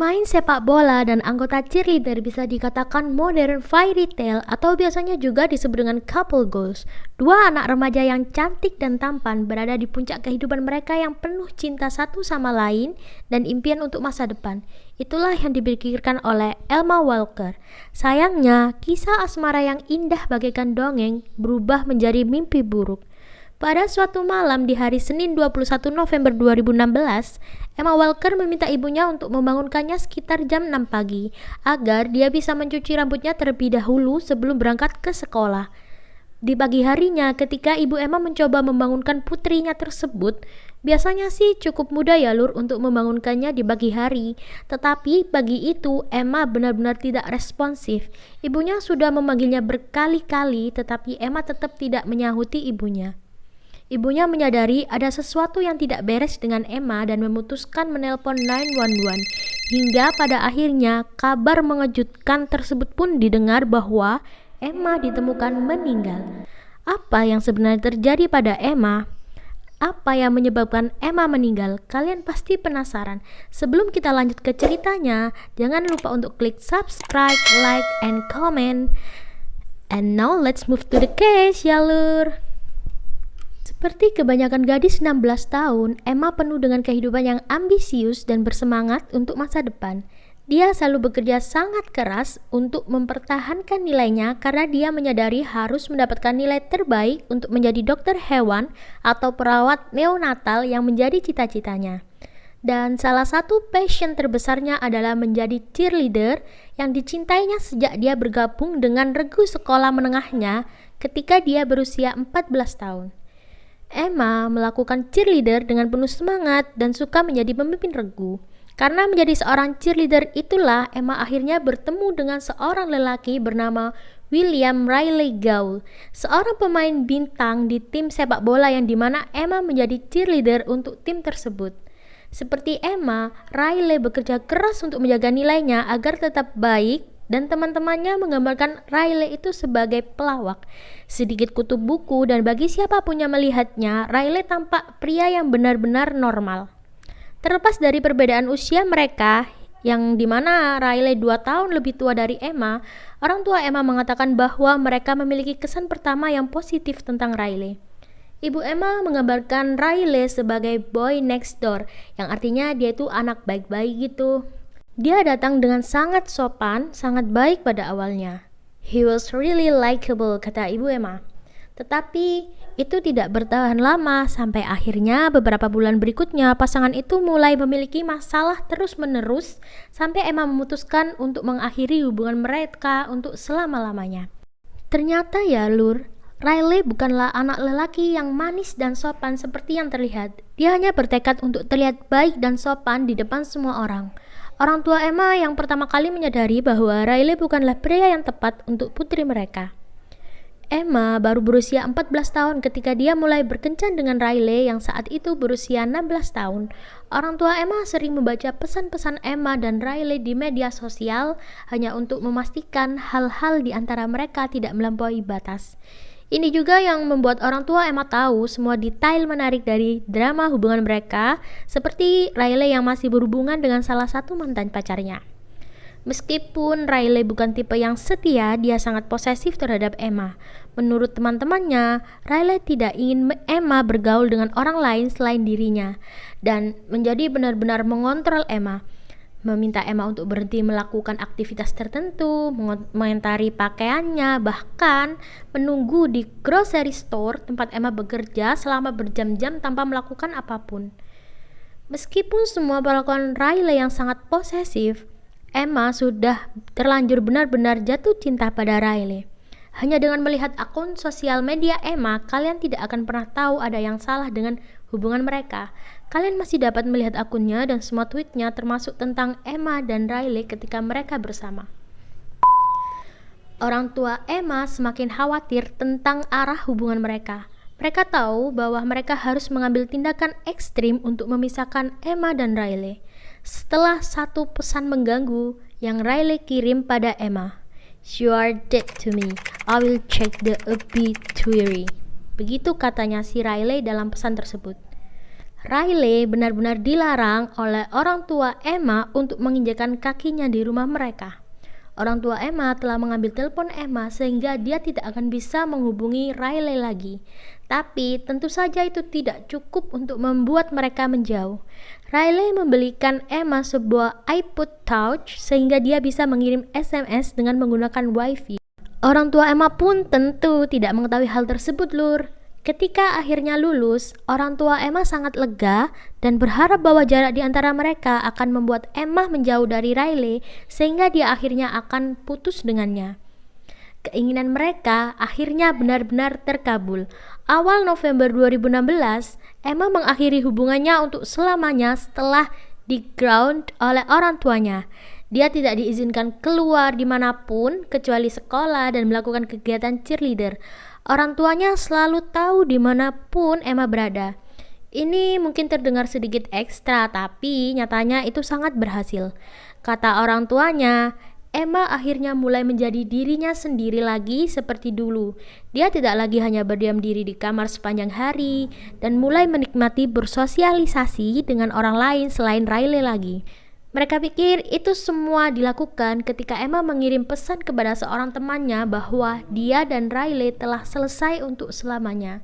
Pemain sepak bola dan anggota cheerleader bisa dikatakan modern fairy tale atau biasanya juga disebut dengan couple goals. Dua anak remaja yang cantik dan tampan berada di puncak kehidupan mereka yang penuh cinta satu sama lain dan impian untuk masa depan. Itulah yang dipikirkan oleh Emma Walker. Sayangnya, kisah asmara yang indah bagaikan dongeng berubah menjadi mimpi buruk. Pada suatu malam di hari Senin 21 November 2016, Emma Walker meminta ibunya untuk membangunkannya sekitar jam 6 pagi agar dia bisa mencuci rambutnya terlebih dahulu sebelum berangkat ke sekolah. Di pagi harinya, ketika ibu Emma mencoba membangunkan putrinya tersebut, biasanya sih cukup mudah ya Lur untuk membangunkannya di pagi hari. Tetapi pagi itu Emma benar-benar tidak responsif. Ibunya sudah memanggilnya berkali-kali tetapi Emma tetap tidak menyahuti ibunya. Ibunya menyadari ada sesuatu yang tidak beres dengan Emma dan memutuskan menelpon 911. Hingga pada akhirnya kabar mengejutkan tersebut pun didengar bahwa Emma ditemukan meninggal. Apa yang sebenarnya terjadi pada Emma? Apa yang menyebabkan Emma meninggal? Kalian pasti penasaran. Sebelum kita lanjut ke ceritanya, jangan lupa untuk klik subscribe, like, and comment. And now let's move to the case ya Lur. Seperti kebanyakan gadis 16 tahun, Emma penuh dengan kehidupan yang ambisius dan bersemangat untuk masa depan. Dia selalu bekerja sangat keras untuk mempertahankan nilainya karena dia menyadari harus mendapatkan nilai terbaik untuk menjadi dokter hewan atau perawat neonatal yang menjadi cita-citanya. Dan salah satu passion terbesarnya adalah menjadi cheerleader yang dicintainya sejak dia bergabung dengan regu sekolah menengahnya ketika dia berusia 14 tahun. Emma melakukan cheerleader dengan penuh semangat dan suka menjadi pemimpin regu. Karena menjadi seorang cheerleader itulah Emma akhirnya bertemu dengan seorang lelaki bernama William Riley Gaul, seorang pemain bintang di tim sepak bola yang dimana Emma menjadi cheerleader untuk tim tersebut. Seperti Emma, Riley bekerja keras untuk menjaga nilainya agar tetap baik dan teman-temannya menggambarkan Riley itu sebagai pelawak. Sedikit kutub buku dan bagi siapapun yang melihatnya, Riley tampak pria yang benar-benar normal. Terlepas dari perbedaan usia mereka, yang dimana Riley 2 tahun lebih tua dari Emma, orang tua Emma mengatakan bahwa mereka memiliki kesan pertama yang positif tentang Riley. Ibu Emma menggambarkan Riley sebagai boy next door, yang artinya dia itu anak baik-baik gitu. Dia datang dengan sangat sopan, sangat baik pada awalnya. He was really likable, kata ibu Emma. Tetapi itu tidak bertahan lama, sampai akhirnya beberapa bulan berikutnya pasangan itu mulai memiliki masalah terus-menerus sampai Emma memutuskan untuk mengakhiri hubungan mereka untuk selama-lamanya. Ternyata ya Lur, Riley bukanlah anak lelaki yang manis dan sopan seperti yang terlihat. Dia hanya bertekad untuk terlihat baik dan sopan di depan semua orang. Orang tua Emma yang pertama kali menyadari bahwa Riley bukanlah pria yang tepat untuk putri mereka. Emma baru berusia 14 tahun ketika dia mulai berkencan dengan Riley yang saat itu berusia 16 tahun. Orang tua Emma sering membaca pesan-pesan Emma dan Riley di media sosial hanya untuk memastikan hal-hal di antara mereka tidak melampaui batas. Ini juga yang membuat orang tua Emma tahu semua detail menarik dari drama hubungan mereka, seperti Riley yang masih berhubungan dengan salah satu mantan pacarnya. Meskipun Riley bukan tipe yang setia, dia sangat posesif terhadap Emma. Menurut teman-temannya, Riley tidak ingin Emma bergaul dengan orang lain selain dirinya, dan menjadi benar-benar mengontrol Emma. Meminta Emma untuk berhenti melakukan aktivitas tertentu, mengomentari pakaiannya, bahkan menunggu di grocery store tempat Emma bekerja selama berjam-jam tanpa melakukan apapun. Meskipun semua perlakuan Riley yang sangat posesif, Emma sudah terlanjur benar-benar jatuh cinta pada Riley. Hanya dengan melihat akun sosial media Emma, kalian tidak akan pernah tahu ada yang salah dengan hubungan mereka. Kalian masih dapat melihat akunnya dan semua tweetnya termasuk tentang Emma dan Riley ketika mereka bersama. Orang tua Emma semakin khawatir tentang arah hubungan mereka. Mereka tahu bahwa mereka harus mengambil tindakan ekstrim untuk memisahkan Emma dan Riley. Setelah satu pesan mengganggu yang Riley kirim pada Emma, "You are dead to me. I will check the obituary." Begitu katanya si Riley dalam pesan tersebut. Riley benar-benar dilarang oleh orang tua Emma untuk menginjakan kakinya di rumah mereka. Orang tua Emma telah mengambil telepon Emma sehingga dia tidak akan bisa menghubungi Riley lagi. Tapi tentu saja itu tidak cukup untuk membuat mereka menjauh. Riley membelikan Emma sebuah iPod Touch sehingga dia bisa mengirim SMS dengan menggunakan WiFi. Orang tua Emma pun tentu tidak mengetahui hal tersebut, Lur. Ketika akhirnya lulus, orang tua Emma sangat lega dan berharap bahwa jarak di antara mereka akan membuat Emma menjauh dari Riley sehingga dia akhirnya akan putus dengannya. Keinginan mereka akhirnya benar-benar terkabul. Awal November 2016, Emma mengakhiri hubungannya untuk selamanya setelah di-ground oleh orang tuanya. Dia tidak diizinkan keluar dimanapun kecuali sekolah dan melakukan kegiatan cheerleader. Orang tuanya selalu tahu dimanapun Emma berada. Ini mungkin terdengar sedikit ekstra, tapi nyatanya itu sangat berhasil. Kata orang tuanya, Emma akhirnya mulai menjadi dirinya sendiri lagi seperti dulu. Dia tidak lagi hanya berdiam diri di kamar sepanjang hari dan mulai menikmati bersosialisasi dengan orang lain selain Riley lagi. Mereka pikir itu semua dilakukan ketika Emma mengirim pesan kepada seorang temannya bahwa dia dan Riley telah selesai untuk selamanya.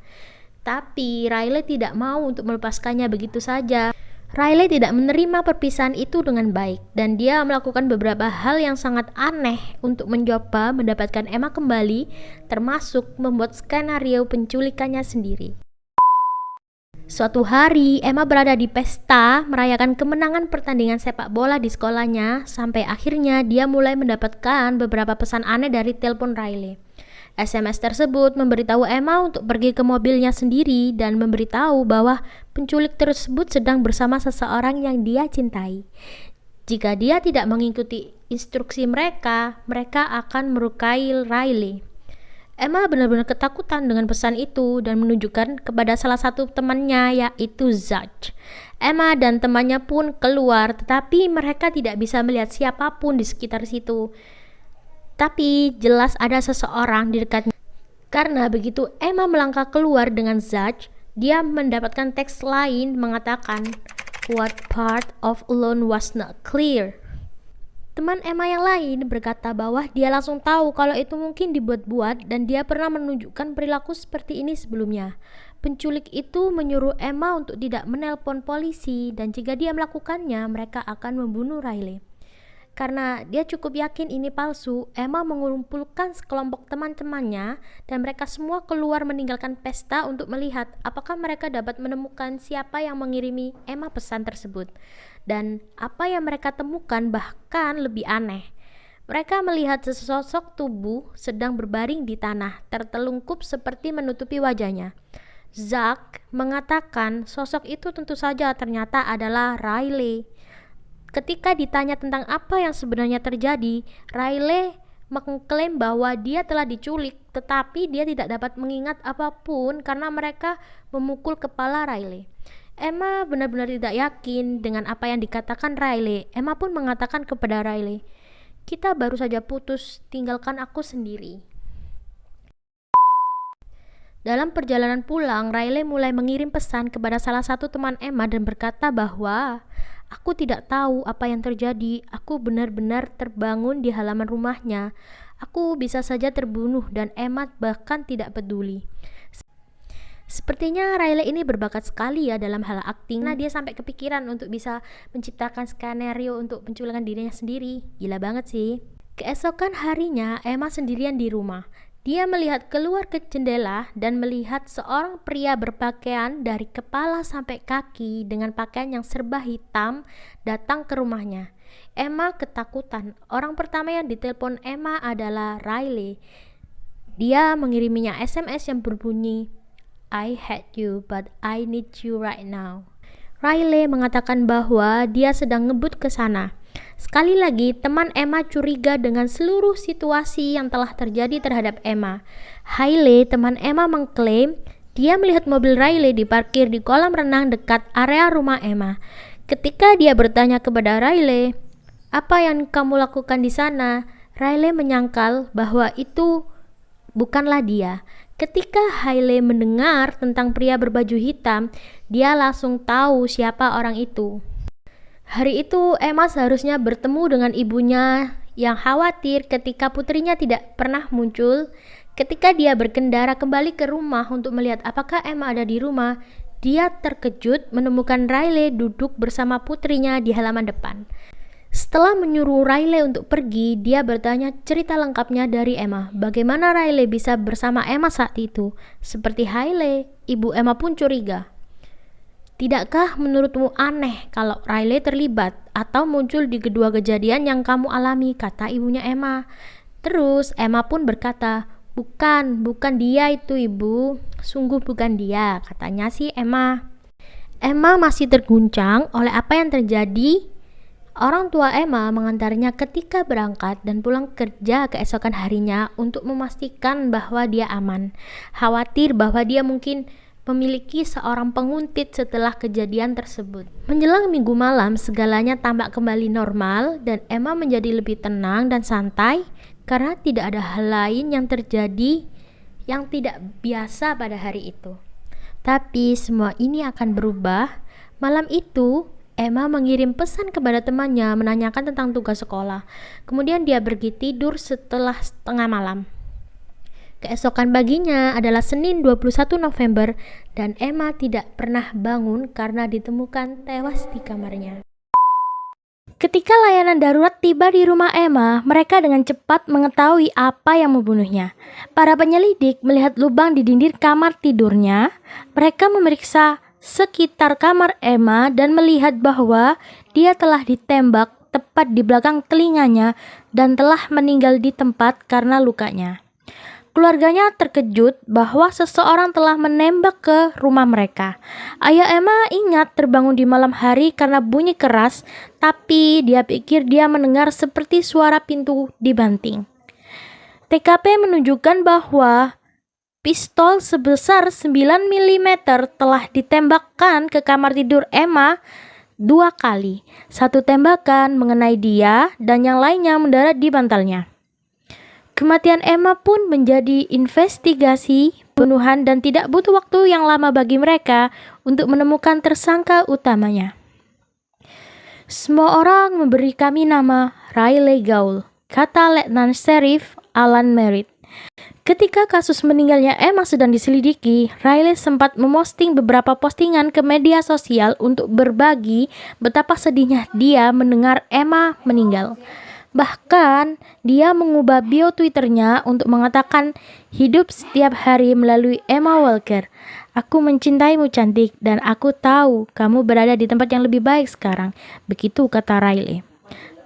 Tapi Riley tidak mau untuk melepaskannya begitu saja. Riley tidak menerima perpisahan itu dengan baik dan dia melakukan beberapa hal yang sangat aneh untuk mencoba mendapatkan Emma kembali, termasuk membuat skenario penculikannya sendiri. Suatu hari, Emma berada di pesta merayakan kemenangan pertandingan sepak bola di sekolahnya sampai akhirnya dia mulai mendapatkan beberapa pesan aneh dari telepon Riley. SMS tersebut memberitahu Emma untuk pergi ke mobilnya sendiri dan memberitahu bahwa penculik tersebut sedang bersama seseorang yang dia cintai. Jika dia tidak mengikuti instruksi mereka, mereka akan melukai Riley. Emma benar-benar ketakutan dengan pesan itu dan menunjukkan kepada salah satu temannya yaitu Zach. Emma dan temannya pun keluar tetapi mereka tidak bisa melihat siapapun di sekitar situ. Tapi jelas ada seseorang di dekatnya. Karena begitu Emma melangkah keluar dengan Zach, dia mendapatkan teks lain mengatakan, "What part of alone was not clear?" Teman Emma yang lain berkata bahwa dia langsung tahu kalau itu mungkin dibuat-buat dan dia pernah menunjukkan perilaku seperti ini sebelumnya. Penculik itu menyuruh Emma untuk tidak menelpon polisi dan jika dia melakukannya, mereka akan membunuh Riley. Karena dia cukup yakin ini palsu, Emma mengumpulkan sekelompok teman-temannya dan mereka semua keluar meninggalkan pesta untuk melihat apakah mereka dapat menemukan siapa yang mengirimi Emma pesan tersebut. Dan apa yang mereka temukan bahkan lebih aneh. Mereka melihat sesosok tubuh sedang berbaring di tanah, tertelungkup seperti menutupi wajahnya. Zach mengatakan sosok itu tentu saja ternyata adalah Riley. Ketika ditanya tentang apa yang sebenarnya terjadi, Riley mengklaim bahwa dia telah diculik, tetapi dia tidak dapat mengingat apapun karena mereka memukul kepala Riley. Emma benar-benar tidak yakin dengan apa yang dikatakan Riley. Emma pun mengatakan kepada Riley, "Kita baru saja putus, tinggalkan aku sendiri." Dalam perjalanan pulang, Riley mulai mengirim pesan kepada salah satu teman Emma dan berkata bahwa, "Aku tidak tahu apa yang terjadi. Aku benar-benar terbangun di halaman rumahnya. Aku bisa saja terbunuh dan Emma bahkan tidak peduli." Sepertinya Riley ini berbakat sekali ya dalam hal akting. Nah, dia sampai kepikiran untuk bisa menciptakan skenario untuk penculikan dirinya sendiri. Gila banget sih. Keesokan harinya, Emma sendirian di rumah. Dia melihat keluar ke jendela dan melihat seorang pria berpakaian dari kepala sampai kaki dengan pakaian yang serba hitam datang ke rumahnya. Emma ketakutan. Orang pertama yang ditelepon Emma adalah Riley. Dia mengiriminya SMS yang berbunyi, "I hate you, but I need you right now." Riley mengatakan bahwa dia sedang ngebut ke sana. Sekali lagi, teman Emma curiga dengan seluruh situasi yang telah terjadi terhadap Emma. Hailey, teman Emma, mengklaim dia melihat mobil Riley diparkir di kolam renang dekat area rumah Emma. Ketika dia bertanya kepada Riley, "Apa yang kamu lakukan di sana?" Riley menyangkal bahwa itu bukanlah dia. Ketika Hailey mendengar tentang pria berbaju hitam, dia langsung tahu siapa orang itu. Hari itu Emma seharusnya bertemu dengan ibunya yang khawatir ketika putrinya tidak pernah muncul. Ketika dia berkendara kembali ke rumah untuk melihat apakah Emma ada di rumah, dia terkejut menemukan Riley duduk bersama putrinya di halaman depan. Setelah menyuruh Riley untuk pergi, dia bertanya cerita lengkapnya dari Emma. Bagaimana Riley bisa bersama Emma saat itu? Seperti Hailey, ibu Emma pun curiga. Tidakkah menurutmu aneh kalau Riley terlibat atau muncul di kedua kejadian yang kamu alami, kata ibunya Emma. Terus Emma pun berkata, bukan dia itu ibu, sungguh bukan dia, katanya si Emma. Emma masih terguncang oleh apa yang terjadi. Orang tua Emma mengantarnya ketika berangkat dan pulang kerja keesokan harinya untuk memastikan bahwa dia aman. Khawatir bahwa dia mungkin memiliki seorang penguntit setelah kejadian tersebut. Menjelang minggu malam, segalanya tampak kembali normal dan Emma menjadi lebih tenang dan santai karena tidak ada hal lain yang terjadi yang tidak biasa pada hari itu. Tapi semua ini akan berubah. Malam itu, Emma mengirim pesan kepada temannya menanyakan tentang tugas sekolah. Kemudian dia pergi tidur setelah setengah malam. Keesokan paginya adalah Senin 21 November dan Emma tidak pernah bangun karena ditemukan tewas di kamarnya. Ketika layanan darurat tiba di rumah Emma, mereka dengan cepat mengetahui apa yang membunuhnya. Para penyelidik melihat lubang di dinding kamar tidurnya. Mereka memeriksa sekitar kamar Emma dan melihat bahwa dia telah ditembak tepat di belakang telinganya dan telah meninggal di tempat karena lukanya. Keluarganya terkejut bahwa seseorang telah menembak ke rumah mereka. Ayah Emma ingat terbangun di malam hari karena bunyi keras, tapi dia pikir dia mendengar seperti suara pintu dibanting. TKP menunjukkan bahwa pistol sebesar 9 mm telah ditembakkan ke kamar tidur Emma 2 kali. Satu tembakan mengenai dia dan yang lainnya mendarat di bantalnya. Kematian Emma pun menjadi investigasi pembunuhan dan tidak butuh waktu yang lama bagi mereka untuk menemukan tersangka utamanya. Semua orang memberi kami nama Riley Gaul, kata Letnan Sheriff Alan Merritt. Ketika kasus meninggalnya Emma sedang diselidiki, Riley sempat memosting beberapa postingan ke media sosial untuk berbagi betapa sedihnya dia mendengar Emma meninggal. Bahkan, dia mengubah bio Twitternya untuk mengatakan hidup setiap hari melalui Emma Walker. Aku mencintaimu cantik dan aku tahu kamu berada di tempat yang lebih baik sekarang. Begitu kata Riley.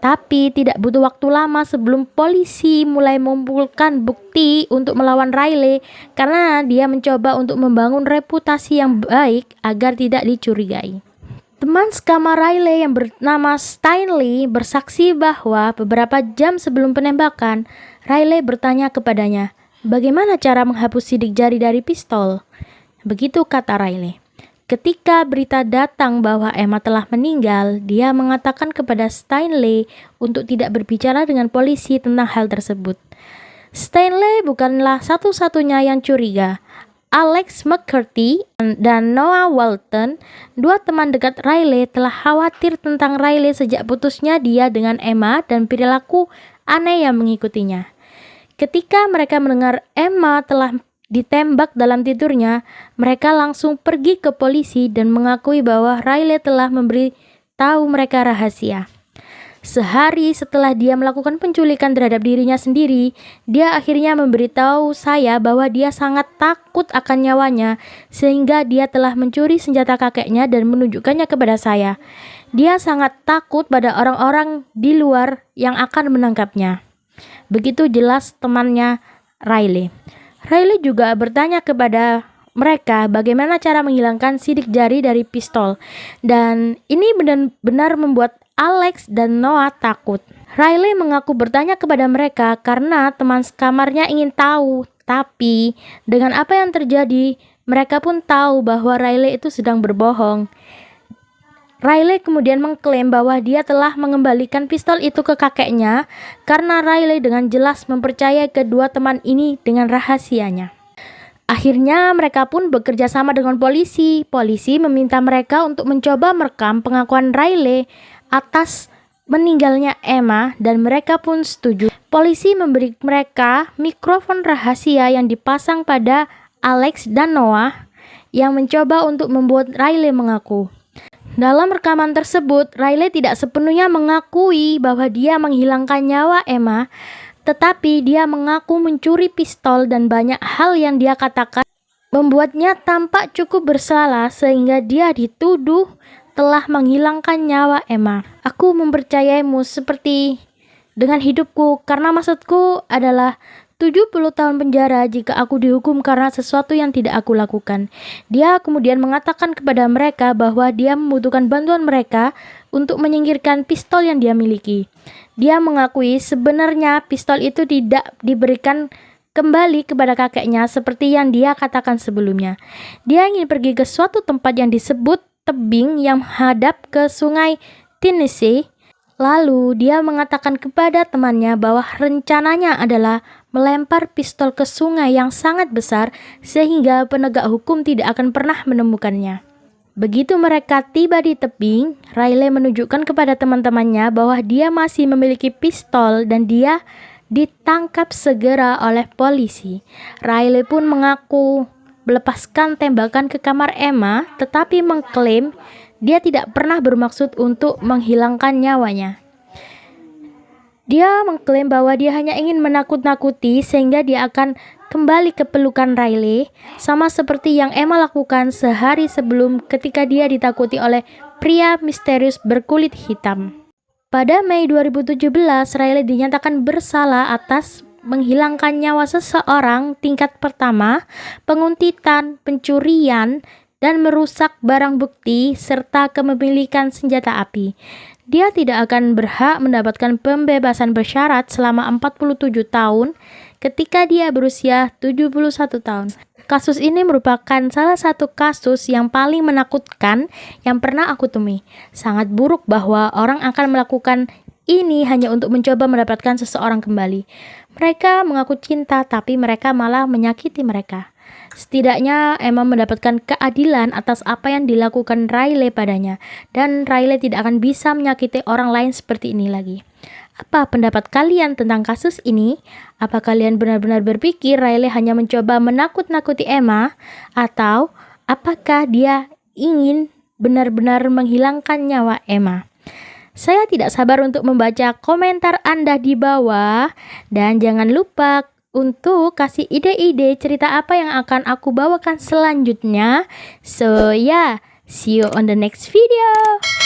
Tapi tidak butuh waktu lama sebelum polisi mulai mengumpulkan bukti untuk melawan Riley karena dia mencoba untuk membangun reputasi yang baik agar tidak dicurigai. Teman sekamar Riley yang bernama Stanley bersaksi bahwa beberapa jam sebelum penembakan, Riley bertanya kepadanya, "Bagaimana cara menghapus sidik jari dari pistol?" Begitu kata Riley. Ketika berita datang bahwa Emma telah meninggal, dia mengatakan kepada Stanley untuk tidak berbicara dengan polisi tentang hal tersebut. Stanley bukanlah satu-satunya yang curiga. Alex McCarthy dan Noah Walton, dua teman dekat Riley, telah khawatir tentang Riley sejak putusnya dia dengan Emma dan perilaku aneh yang mengikutinya. Ketika mereka mendengar Emma telah ditembak dalam tidurnya, mereka langsung pergi ke polisi dan mengakui bahwa Riley telah memberi tahu mereka rahasia. Sehari setelah dia melakukan penculikan terhadap dirinya sendiri, dia akhirnya memberitahu saya bahwa dia sangat takut akan nyawanya, sehingga dia telah mencuri senjata kakeknya dan menunjukkannya kepada saya. Dia sangat takut pada orang-orang di luar yang akan menangkapnya. Begitu jelas temannya Riley. Riley juga bertanya kepada mereka bagaimana cara menghilangkan sidik jari dari pistol, dan ini benar-benar membuat Alex dan Noah takut. Riley mengaku bertanya kepada mereka karena teman sekamarnya ingin tahu, tapi dengan apa yang terjadi, mereka pun tahu bahwa Riley itu sedang berbohong. Riley kemudian mengklaim bahwa dia telah mengembalikan pistol itu ke kakeknya karena Riley dengan jelas mempercayai kedua teman ini dengan rahasianya. Akhirnya mereka pun bekerja sama dengan polisi. Polisi meminta mereka untuk mencoba merekam pengakuan Riley atas meninggalnya Emma dan mereka pun setuju. Polisi memberi mereka mikrofon rahasia yang dipasang pada Alex dan Noah yang mencoba untuk membuat Riley mengaku. Dalam rekaman tersebut, Riley tidak sepenuhnya mengakui bahwa dia menghilangkan nyawa Emma, tetapi dia mengaku mencuri pistol dan banyak hal yang dia katakan membuatnya tampak cukup bersalah sehingga dia dituduh telah menghilangkan nyawa Emma. Aku mempercayaimu seperti dengan hidupku karena maksudku adalah 70 tahun penjara jika aku dihukum karena sesuatu yang tidak aku lakukan. Dia kemudian mengatakan kepada mereka bahwa dia membutuhkan bantuan mereka untuk menyingkirkan pistol yang dia miliki. Dia mengakui sebenarnya pistol itu tidak diberikan kembali kepada kakeknya seperti yang dia katakan sebelumnya. Dia ingin pergi ke suatu tempat yang disebut tebing yang menghadap ke sungai Tennessee. Lalu dia mengatakan kepada temannya bahwa rencananya adalah melempar pistol ke sungai yang sangat besar sehingga penegak hukum tidak akan pernah menemukannya. Begitu mereka tiba di tebing, Riley menunjukkan kepada teman-temannya bahwa dia masih memiliki pistol dan dia ditangkap segera oleh polisi. Riley pun mengaku melepaskan tembakan ke kamar Emma, tetapi mengklaim dia tidak pernah bermaksud untuk menghilangkan nyawanya. Dia mengklaim bahwa dia hanya ingin menakut-nakuti sehingga dia akan kembali ke pelukan Riley, sama seperti yang Emma lakukan sehari sebelum ketika dia ditakuti oleh pria misterius berkulit hitam. Pada Mei 2017, Riley dinyatakan bersalah atas menghilangkan nyawa seseorang tingkat pertama, penguntitan, pencurian, dan merusak barang bukti serta kepemilikan senjata api. Dia tidak akan berhak mendapatkan pembebasan bersyarat selama 47 tahun ketika dia berusia 71 tahun. Kasus ini merupakan salah satu kasus yang paling menakutkan yang pernah aku temui. Sangat buruk bahwa orang akan melakukan ini hanya untuk mencoba mendapatkan seseorang kembali. Mereka mengaku cinta tapi mereka malah menyakiti mereka. Setidaknya Emma mendapatkan keadilan atas apa yang dilakukan Riley padanya, dan Riley tidak akan bisa menyakiti orang lain seperti ini lagi. Apa pendapat kalian tentang kasus ini? Apa kalian benar-benar berpikir Riley hanya mencoba menakut-nakuti Emma? Atau apakah dia ingin benar-benar menghilangkan nyawa Emma? Saya tidak sabar untuk membaca komentar Anda di bawah, dan jangan lupa untuk kasih ide-ide cerita apa yang akan aku bawakan selanjutnya. So yeah, see you on the next video.